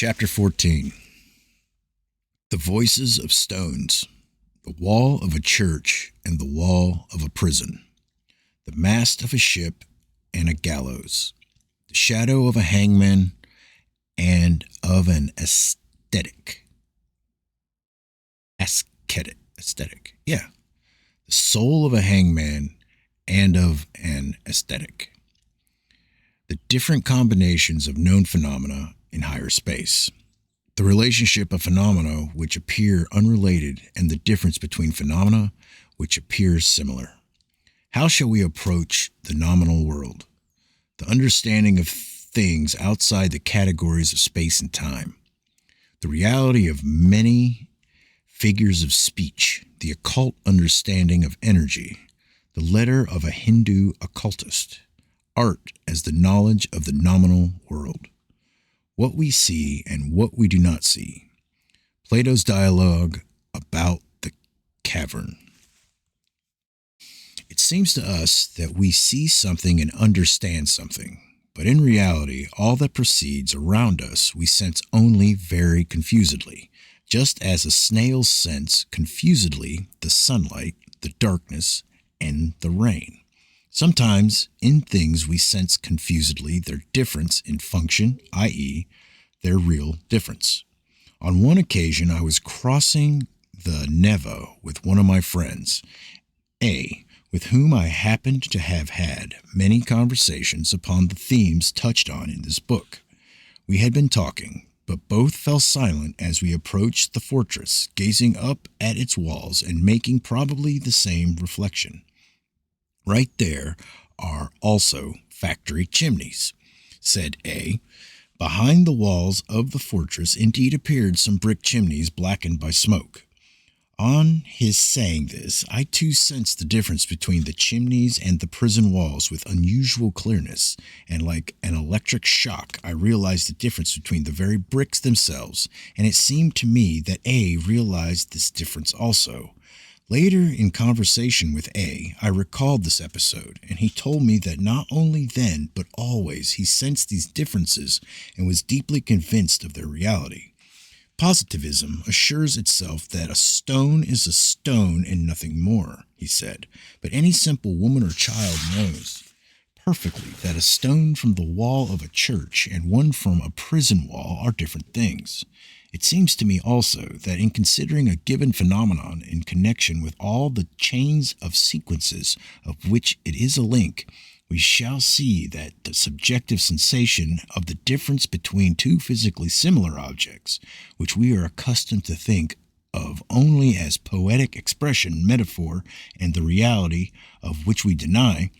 Chapter 14. The Voices of Stones, the Wall of a Church and the Wall of a Prison, the Mast of a Ship and a Gallows, the Shadow of a Hangman and of an Ascetic. Aesthetic. Yeah. The Soul of a Hangman and of an Ascetic. The different combinations of known phenomena in higher space. The relationship of phenomena which appear unrelated and the difference between phenomena which appear similar. How shall we approach the nominal world? The understanding of things outside the categories of space and time. The reality of many figures of speech. The occult understanding of energy. The letter of a Hindu occultist. Art as the knowledge of the nominal world. What we see and what we do not see. Plato's dialogue about the cavern. It seems to us that we see something and understand something, but in reality, all that proceeds around us we sense only very confusedly, just as a snail scents confusedly the sunlight, the darkness, and the rain. Sometimes in things we sense confusedly their difference in function, i.e., their real difference. On one occasion, I was crossing the Nevo with one of my friends, A, with whom I happened to have had many conversations upon the themes touched on in this book. We had been talking, but both fell silent as we approached the fortress, gazing up at its walls and making probably the same reflection. Right there are also factory chimneys, said A. Behind the walls of the fortress indeed appeared some brick chimneys blackened by smoke. On his saying this, I too sensed the difference between the chimneys and the prison walls with unusual clearness, and like an electric shock, I realized the difference between the very bricks themselves, and it seemed to me that A realized this difference also. Later, in conversation with A, I recalled this episode, and he told me that not only then, but always, he sensed these differences and was deeply convinced of their reality. Positivism assures itself that a stone is a stone and nothing more, he said, but any simple woman or child knows perfectly that a stone from the wall of a church and one from a prison wall are different things. It seems to me also that in considering a given phenomenon in connection with all the chains of sequences of which it is a link, we shall see that the subjective sensation of the difference between two physically similar objects, which we are accustomed to think of only as poetic expression, metaphor, and the reality of which we deny,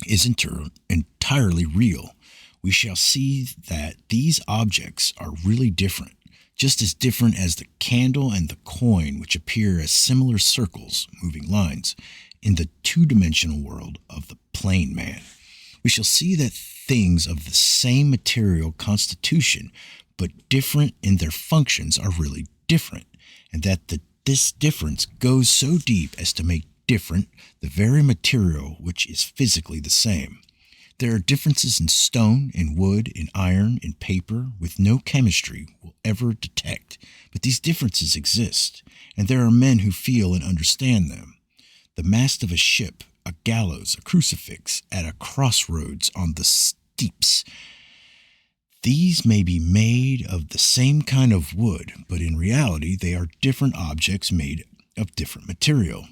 is entirely real. We shall see that these objects are really different, just as different as the candle and the coin, which appear as similar circles, moving lines, in the two-dimensional world of the plain man. We shall see that things of the same material constitution, but different in their functions, are really different, and that this difference goes so deep as to make different the very material which is physically the same. There are differences in stone, in wood, in iron, in paper, with no chemistry will ever detect, but these differences exist, and there are men who feel and understand them. The mast of a ship, a gallows, a crucifix, at a crossroads on the steeps. These may be made of the same kind of wood, but in reality they are different objects made of different material.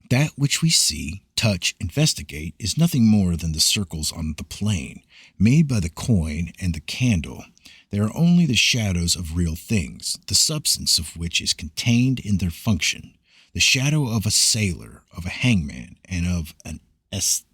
That which we see, touch, investigate is nothing more than the circles on the plane, made by the coin and the candle. They are only the shadows of real things, the substance of which is contained in their function. The shadow of a sailor, of a hangman, and of an aesthetic,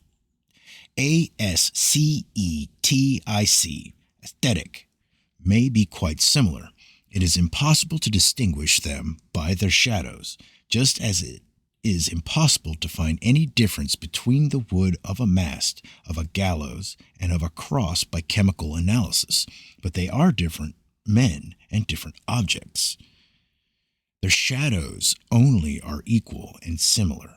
may be quite similar. It is impossible to distinguish them by their shadows, just as it is impossible to find any difference between the wood of a mast, of a gallows, and of a cross by chemical analysis, but they are different men and different objects. Their shadows only are equal and similar.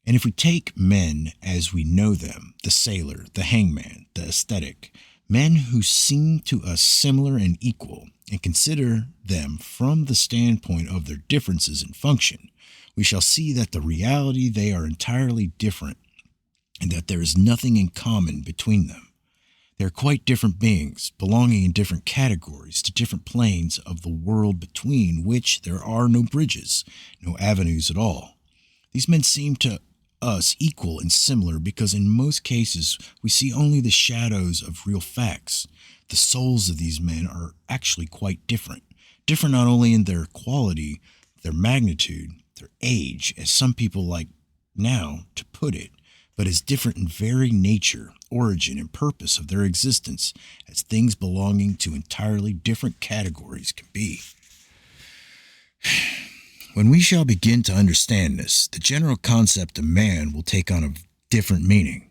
And if we take men as we know them, the sailor, the hangman, the aesthetic, Men who seem to us similar and equal, and consider them from the standpoint of their differences in function, we shall see that the reality they are entirely different and that there is nothing in common between them. They are quite different beings, belonging in different categories to different planes of the world between which there are no bridges, no avenues at all. These men seem to us equal and similar because in most cases we see only the shadows of real facts. The souls of these men are actually quite different. Different not only in their quality, their magnitude, their age, as some people like now to put it, but as different in very nature, origin, and purpose of their existence as things belonging to entirely different categories can be. When we shall begin to understand this, the general concept of man will take on a different meaning,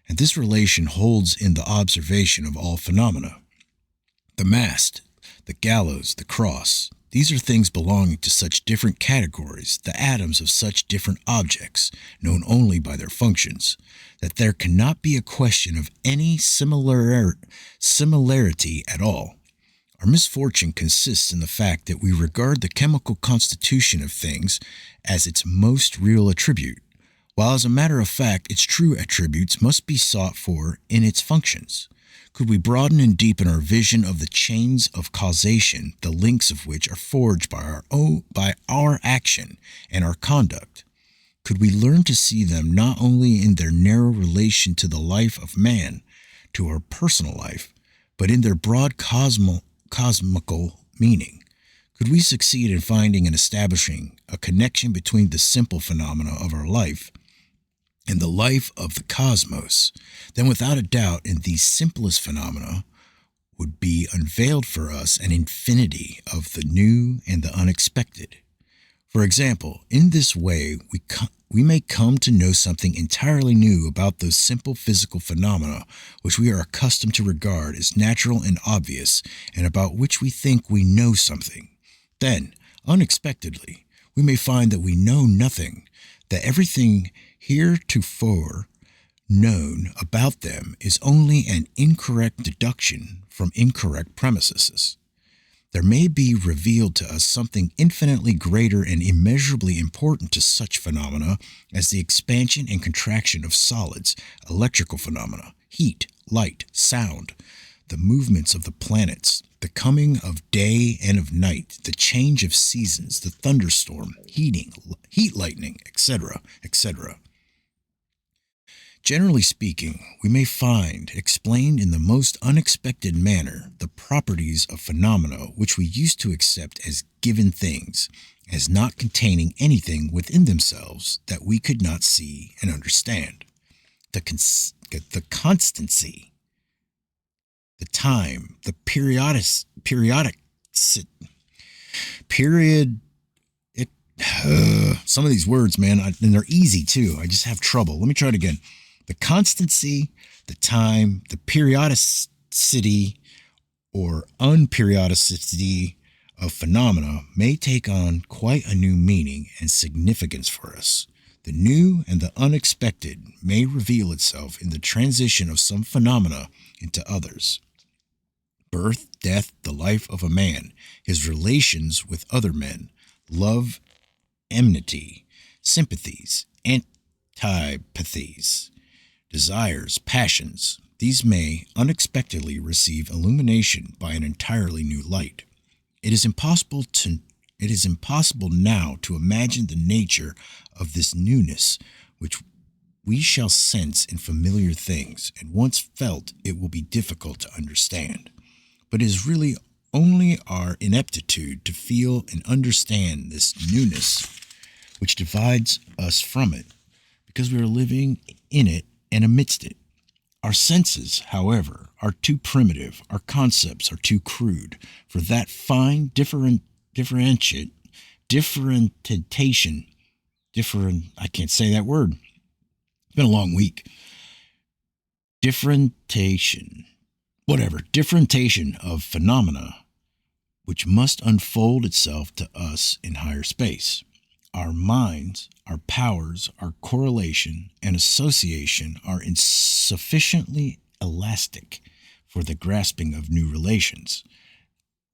and this relation holds in the observation of all phenomena. The mast, the gallows, the cross, these are things belonging to such different categories, the atoms of such different objects, known only by their functions, that there cannot be a question of any similarity at all. Our misfortune consists in the fact that we regard the chemical constitution of things as its most real attribute, while as a matter of fact its true attributes must be sought for in its functions. Could we broaden and deepen our vision of the chains of causation, the links of which are forged by our action and our conduct? Could we learn to see them not only in their narrow relation to the life of man, to our personal life, but in their broad cosmical meaning? Could we succeed in finding and establishing a connection between the simple phenomena of our life and the life of the cosmos, then without a doubt in these simplest phenomena would be unveiled for us an infinity of the new and the unexpected. For example, in this way we may come to know something entirely new about those simple physical phenomena which we are accustomed to regard as natural and obvious, and about which we think we know something. Then, unexpectedly, we may find that we know nothing, that everything heretofore known about them is only an incorrect deduction from incorrect premises. There may be revealed to us something infinitely greater and immeasurably important to such phenomena as the expansion and contraction of solids, electrical phenomena, heat, light, sound, the movements of the planets, the coming of day and of night, the change of seasons, the thunderstorm, heat lightning, etc., etc. Generally speaking, we may find explained in the most unexpected manner the properties of phenomena which we used to accept as given things, as not containing anything within themselves that we could not see and understand. The constancy, the time, the some of these words, man, and they're easy too. I just have trouble. Let me try it again. The constancy, the time, the periodicity or unperiodicity of phenomena may take on quite a new meaning and significance for us. The new and the unexpected may reveal itself in the transition of some phenomena into others. Birth, death, the life of a man, his relations with other men, love, enmity, sympathies, antipathies, desires, passions, these may unexpectedly receive illumination by an entirely new light. It is impossible now to imagine the nature of this newness which we shall sense in familiar things, and once felt it will be difficult to understand. But it is really only our ineptitude to feel and understand this newness which divides us from it, because we are living in it and amidst it. Our senses, however, are too primitive, our concepts are too crude, for that fine differentiation, I can't say that word. It's been a long week. Differentiation of phenomena which must unfold itself to us in higher space. Our minds, our powers, our correlation and association are insufficiently elastic for the grasping of new relations.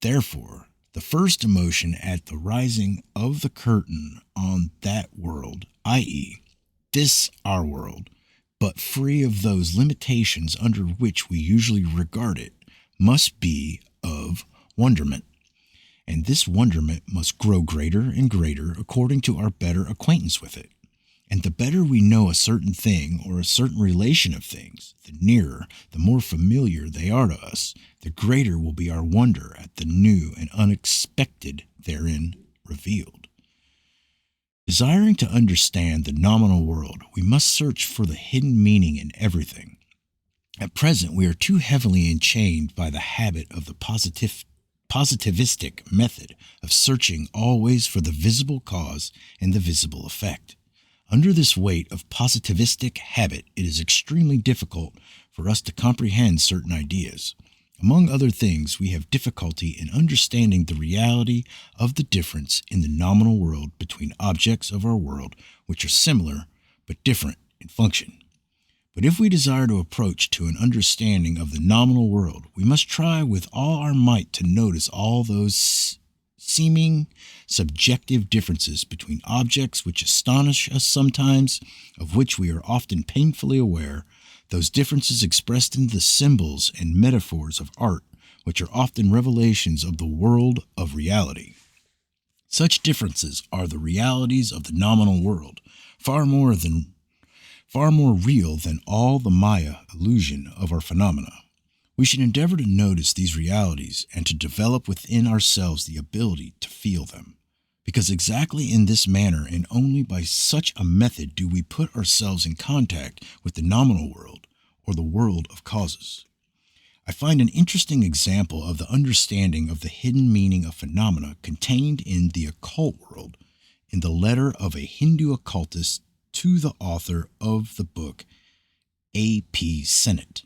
Therefore, the first emotion at the rising of the curtain on that world, i.e., this our world, but free of those limitations under which we usually regard it, must be of wonderment. And this wonderment must grow greater and greater according to our better acquaintance with it. And the better we know a certain thing or a certain relation of things, the nearer, the more familiar they are to us, the greater will be our wonder at the new and unexpected therein revealed. Desiring to understand the nominal world, we must search for the hidden meaning in everything. At present, we are too heavily enchained by the habit of the positivistic method of searching always for the visible cause and the visible effect. Under this weight of positivistic habit, it is extremely difficult for us to comprehend certain ideas. Among other things, we have difficulty in understanding the reality of the difference in the nominal world between objects of our world which are similar but different in function. But if we desire to approach to an understanding of the nominal world, we must try with all our might to notice all those seeming subjective differences between objects which astonish us sometimes, of which we are often painfully aware, those differences expressed in the symbols and metaphors of art, which are often revelations of the world of reality. Such differences are the realities of the nominal world, far more real than all the Maya illusion of our phenomena. We should endeavor to notice these realities and to develop within ourselves the ability to feel them, because exactly in this manner and only by such a method do we put ourselves in contact with the nominal world, or the world of causes. I find an interesting example of the understanding of the hidden meaning of phenomena contained in the occult world in the letter of a Hindu occultist to the author of the book, A.P. Sennett.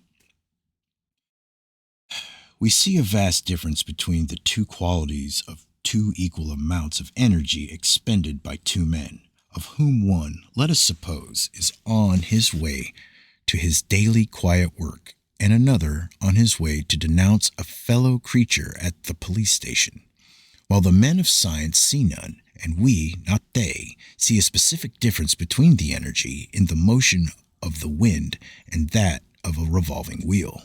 We see a vast difference between the two qualities of two equal amounts of energy expended by two men, of whom one, let us suppose, is on his way to his daily quiet work, and another on his way to denounce a fellow creature at the police station. While the men of science see none, and we, not they, see a specific difference between the energy in the motion of the wind and that of a revolving wheel.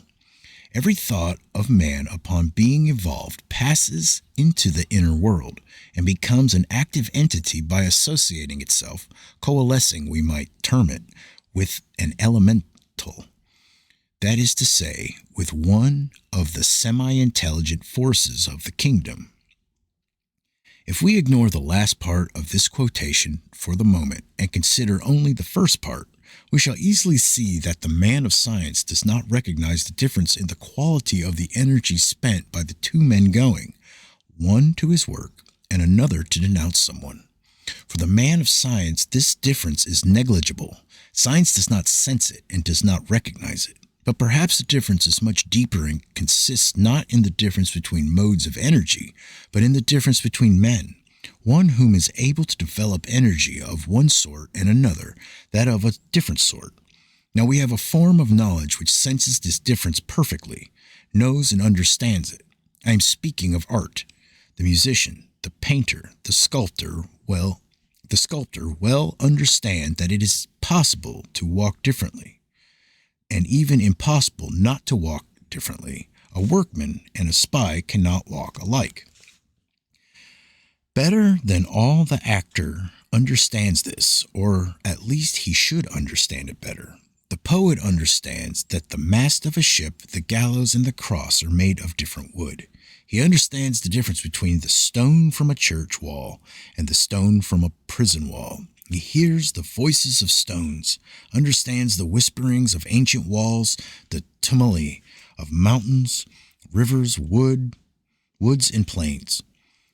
Every thought of man upon being evolved passes into the inner world and becomes an active entity by associating itself, coalescing, we might term it, with an elemental. That is to say, with one of the semi-intelligent forces of the kingdom. If we ignore the last part of this quotation for the moment and consider only the first part, we shall easily see that the man of science does not recognize the difference in the quality of the energy spent by the two men going, one to his work and another to denounce someone. For the man of science, this difference is negligible. Science does not sense it and does not recognize it. But perhaps the difference is much deeper and consists not in the difference between modes of energy, but in the difference between men. One whom is able to develop energy of one sort and another that of a different sort. Now we have a form of knowledge which senses this difference perfectly, knows and understands it. I am speaking of art. The musician, the painter, the sculptor well understand that it is possible to walk differently, and even impossible not to walk differently. A workman and a spy cannot walk alike. Better than all, the actor understands this, or at least he should understand it better. The poet understands that the mast of a ship, the gallows, and the cross are made of different wood. He understands the difference between the stone from a church wall and the stone from a prison wall. He hears the voices of stones, understands the whisperings of ancient walls, the tumuli of mountains, rivers, woods, and plains.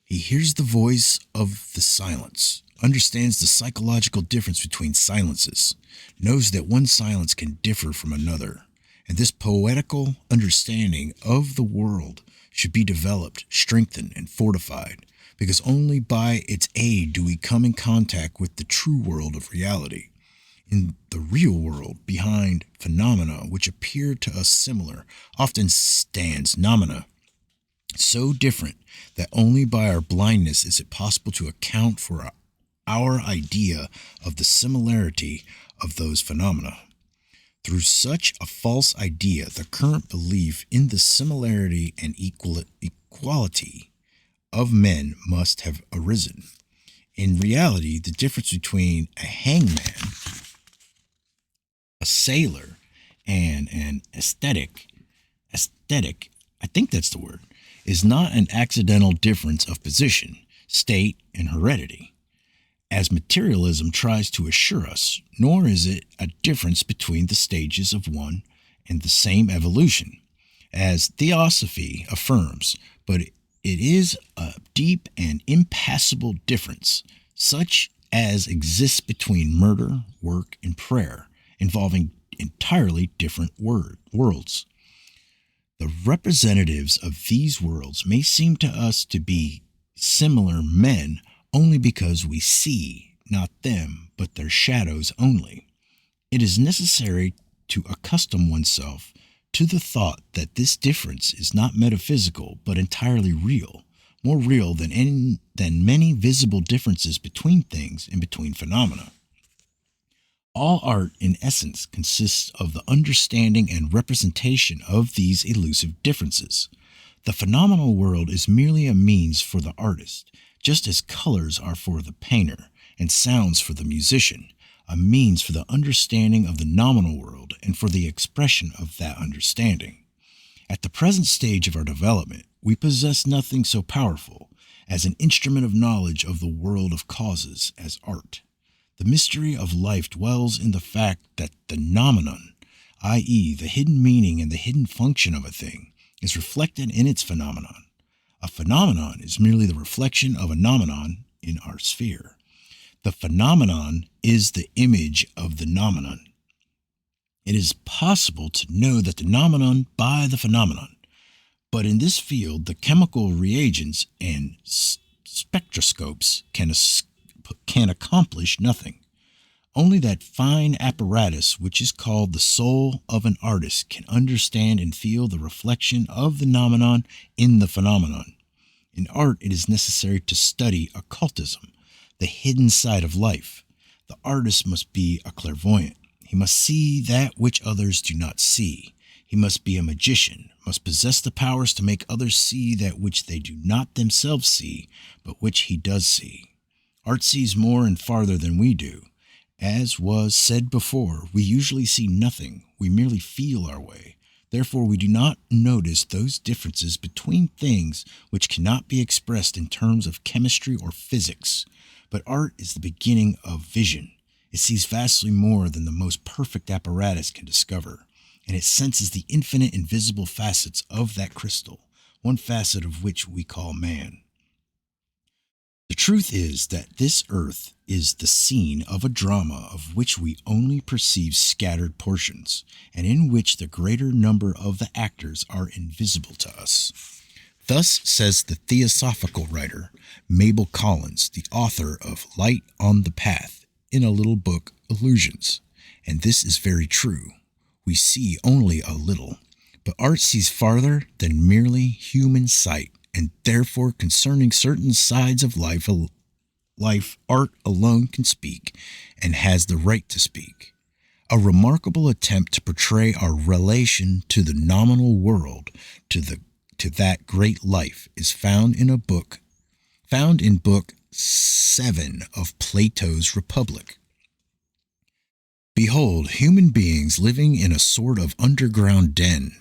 He hears the voice of the silence, understands the psychological difference between silences, knows that one silence can differ from another, and this poetical understanding of the world should be developed, strengthened, and fortified, because only by its aid do we come in contact with the true world of reality. in the real world behind phenomena which appear to us similar often stands noumena, so different that only by our blindness is it possible to account for our idea of the similarity of those phenomena. Through such a false idea, the current belief in the similarity and equality of men must have arisen. In reality, the difference between a hangman, a sailor, and an aesthetic, I think that's the word, is not an accidental difference of position, state, and heredity, as materialism tries to assure us, nor is it a difference between the stages of one and the same evolution, as theosophy affirms, but it is a deep and impassable difference, such as exists between murder, work, and prayer, involving entirely different worlds. The representatives of these worlds may seem to us to be similar men only because we see not them, but their shadows only. It is necessary to accustom oneself to the thought that this difference is not metaphysical, but entirely real, more real than many visible differences between things and between phenomena. All art, in essence, consists of the understanding and representation of these elusive differences. The phenomenal world is merely a means for the artist, just as colors are for the painter and sounds for the musician, a means for the understanding of the nominal world and for the expression of that understanding. At the present stage of our development, we possess nothing so powerful as an instrument of knowledge of the world of causes as art. The mystery of life dwells in the fact that the nomenon, i.e., the hidden meaning and the hidden function of a thing, is reflected in its phenomenon. A phenomenon is merely the reflection of a nomenon in our sphere. The phenomenon is the image of the nomenon. It is possible to know that the nomenon by the phenomenon, but in this field the chemical reagents and spectroscopes can accomplish nothing. Only that fine apparatus which is called the soul of an artist can understand and feel the reflection of the nomenon in the phenomenon. In art, it is necessary to study occultism, the hidden side of life. The artist must be a clairvoyant. He must see that which others do not see. He must be a magician, must possess the powers to make others see that which they do not themselves see, but which he does see. Art sees more and farther than we do. As was said before, we usually see nothing. We merely feel our way. Therefore, we do not notice those differences between things which cannot be expressed in terms of chemistry or physics. But art is the beginning of vision. It sees vastly more than the most perfect apparatus can discover, and it senses the infinite invisible facets of that crystal, one facet of which we call man. The truth is that this earth is the scene of a drama of which we only perceive scattered portions, and in which the greater number of the actors are invisible to us. Thus says the theosophical writer Mabel Collins, the author of Light on the Path, in a little book, Illusions. And this is very true. We see only a little, but art sees farther than merely human sight, and therefore concerning certain sides of life, art alone can speak, and has the right to speak. A remarkable attempt to portray our relation to the nominal world, to that great life, is found in book 7 of Plato's Republic. Behold, human beings living in a sort of underground den.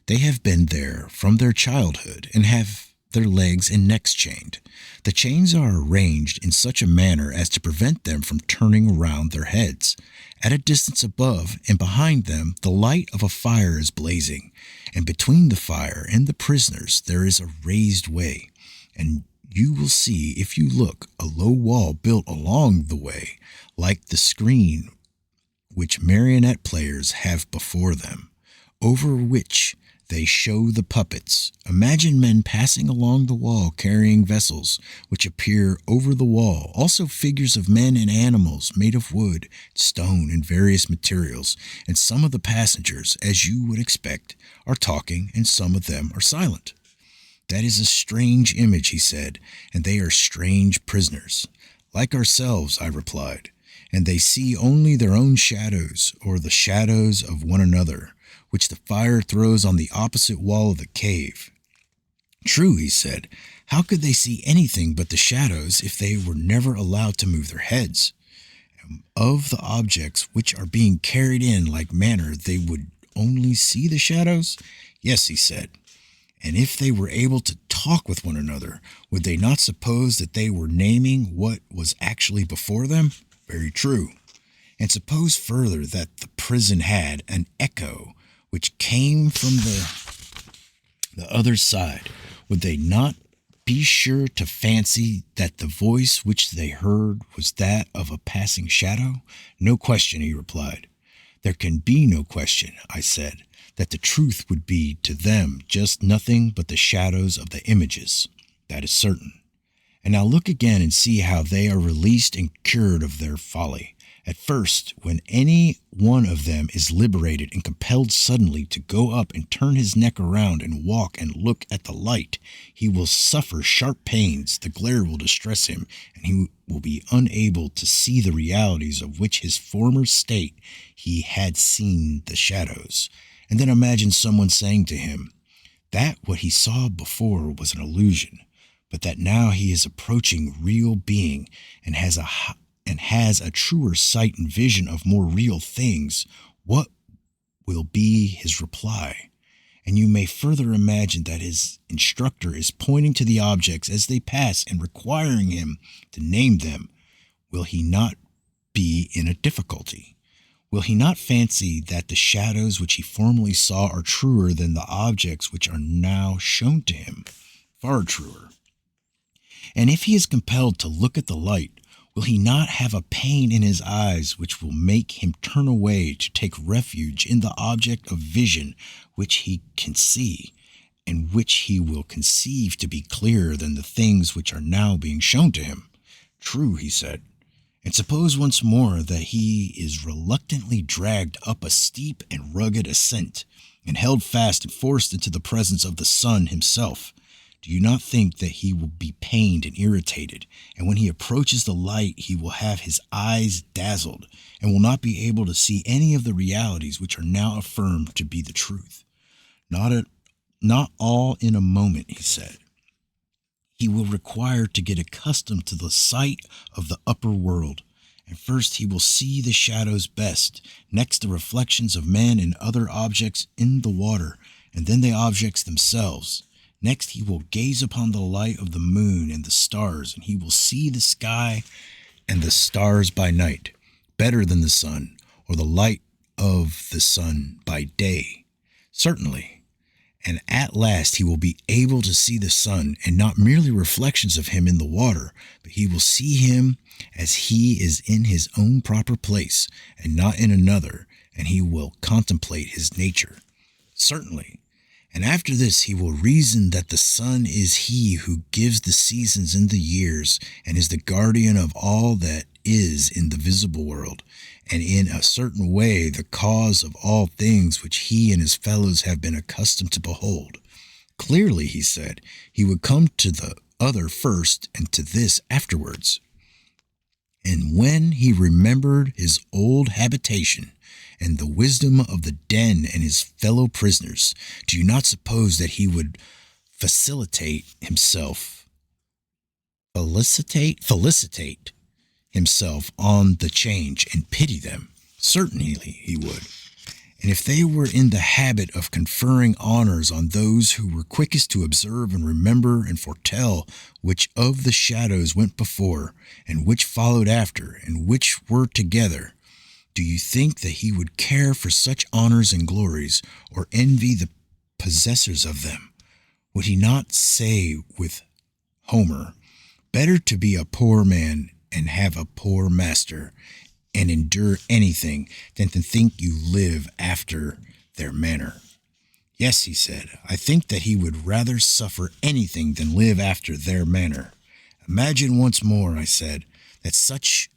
They have been there from their childhood and have their legs and necks chained. The chains are arranged in such a manner as to prevent them from turning around their heads. At a distance above and behind them, the light of a fire is blazing, and between the fire and the prisoners there is a raised way, and you will see, if you look, a low wall built along the way, like the screen which marionette players have before them, over which They show the puppets. Imagine men passing along the wall carrying vessels which appear over the wall, also figures of men and animals made of wood, stone, and various materials, and some of the passengers, as you would expect, are talking and some of them are silent. That is a strange image, he said, and they are strange prisoners. Like ourselves, I replied, and they see only their own shadows or the shadows of one another, which the fire throws on the opposite wall of the cave. True, he said. How could they see anything but the shadows if they were never allowed to move their heads? Of the objects which are being carried in like manner, they would only see the shadows? Yes, he said. And if they were able to talk with one another, would they not suppose that they were naming what was actually before them? Very true. And suppose further that the prison had an echo which came from the other side, would they not be sure to fancy that the voice which they heard was that of a passing shadow? No question, he replied. There can be no question, I said, that the truth would be to them just nothing but the shadows of the images. That is certain. And now look again and see how they are released and cured of their folly. At first, when any one of them is liberated and compelled suddenly to go up and turn his neck around and walk and look at the light, he will suffer sharp pains, the glare will distress him, and he will be unable to see the realities of which his former state he had seen the shadows. And then imagine someone saying to him that what he saw before was an illusion, but that now he is approaching real being and has a truer sight and vision of more real things. What will be his reply? And you may further imagine that his instructor is pointing to the objects as they pass and requiring him to name them. Will he not be in a difficulty? Will he not fancy that the shadows which he formerly saw are truer than the objects which are now shown to him? Far truer. And if he is compelled to look at the light, will he not have a pain in his eyes which will make him turn away to take refuge in the object of vision which he can see, and which he will conceive to be clearer than the things which are now being shown to him? True, he said. And suppose once more that he is reluctantly dragged up a steep and rugged ascent, and held fast and forced into the presence of the sun himself. Do you not think that he will be pained and irritated, and when he approaches the light he will have his eyes dazzled, and will not be able to see any of the realities which are now affirmed to be the truth? Not all in a moment, he said. He will require to get accustomed to the sight of the upper world, and first he will see the shadows best, next the reflections of men and other objects in the water, and then the objects themselves. Next he will gaze upon the light of the moon and the stars, and he will see the sky and the stars by night, better than the sun, or the light of the sun by day. Certainly. And at last he will be able to see the sun, and not merely reflections of him in the water, but he will see him as he is in his own proper place, and not in another, and he will contemplate his nature. Certainly. And after this he will reason that the sun is he who gives the seasons and the years, and is the guardian of all that is in the visible world, and in a certain way the cause of all things which he and his fellows have been accustomed to behold. Clearly, he said, he would come to the other first, and to this afterwards. And when he remembered his old habitation, and the wisdom of the den and his fellow prisoners, do you not suppose that he would felicitate himself on the change, and pity them? Certainly he would. And if they were in the habit of conferring honors on those who were quickest to observe and remember and foretell which of the shadows went before, and which followed after, and which were together, do you think that he would care for such honors and glories, or envy the possessors of them? Would he not say with Homer, "Better to be a poor man and have a poor master, and endure anything, than to think you live after their manner"? Yes, he said, I think that he would rather suffer anything than live after their manner. Imagine once more, I said, that such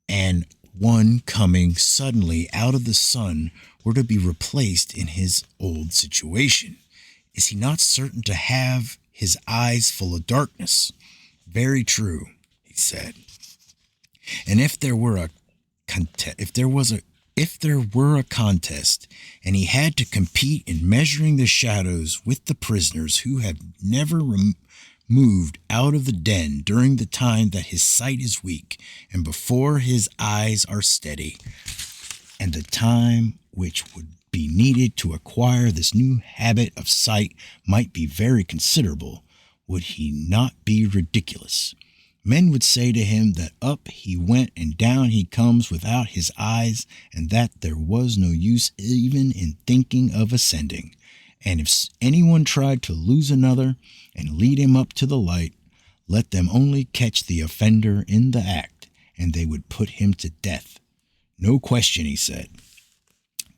an one coming suddenly out of the sun were to be replaced in his old situation. Is he not certain to have his eyes full of darkness? Very true, he said. And if there were a contest, and he had to compete in measuring the shadows with the prisoners who have never moved out of the den during the time that his sight is weak, and before his eyes are steady, and the time which would be needed to acquire this new habit of sight might be very considerable, would he not be ridiculous? Men would say to him that up he went and down he comes without his eyes, and that there was no use even in thinking of ascending. And if anyone tried to lose another and lead him up to the light, let them only catch the offender in the act, and they would put him to death. No question, he said.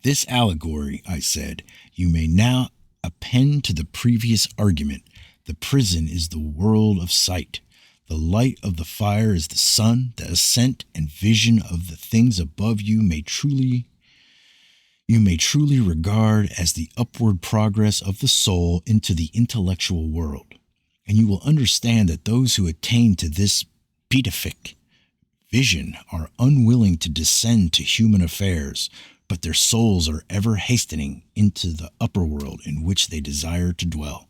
This allegory, I said, you may now append to the previous argument. The prison is the world of sight. The light of the fire is the sun. The ascent and vision of the things above you may truly regard as the upward progress of the soul into the intellectual world. And you will understand that those who attain to this beatific vision are unwilling to descend to human affairs, but their souls are ever hastening into the upper world in which they desire to dwell.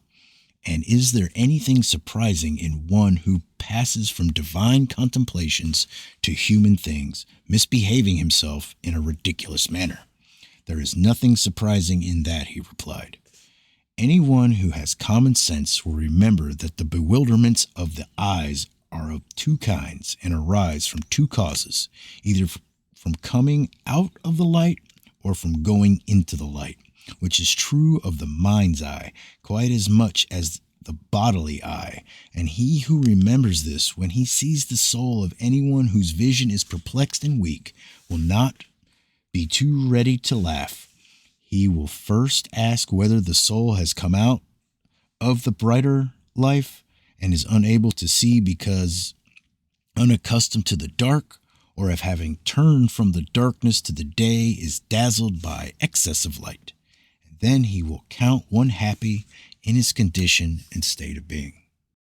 And is there anything surprising in one who passes from divine contemplations to human things, misbehaving himself in a ridiculous manner? There is nothing surprising in that, he replied. Anyone who has common sense will remember that the bewilderments of the eyes are of two kinds and arise from two causes, either from coming out of the light or from going into the light, which is true of the mind's eye quite as much as the bodily eye. And he who remembers this when he sees the soul of anyone whose vision is perplexed and weak will not be too ready to laugh. He will first ask whether the soul has come out of the brighter life and is unable to see because unaccustomed to the dark, or if having turned from the darkness to the day is dazzled by excess of light. And then he will count one happy in his condition and state of being.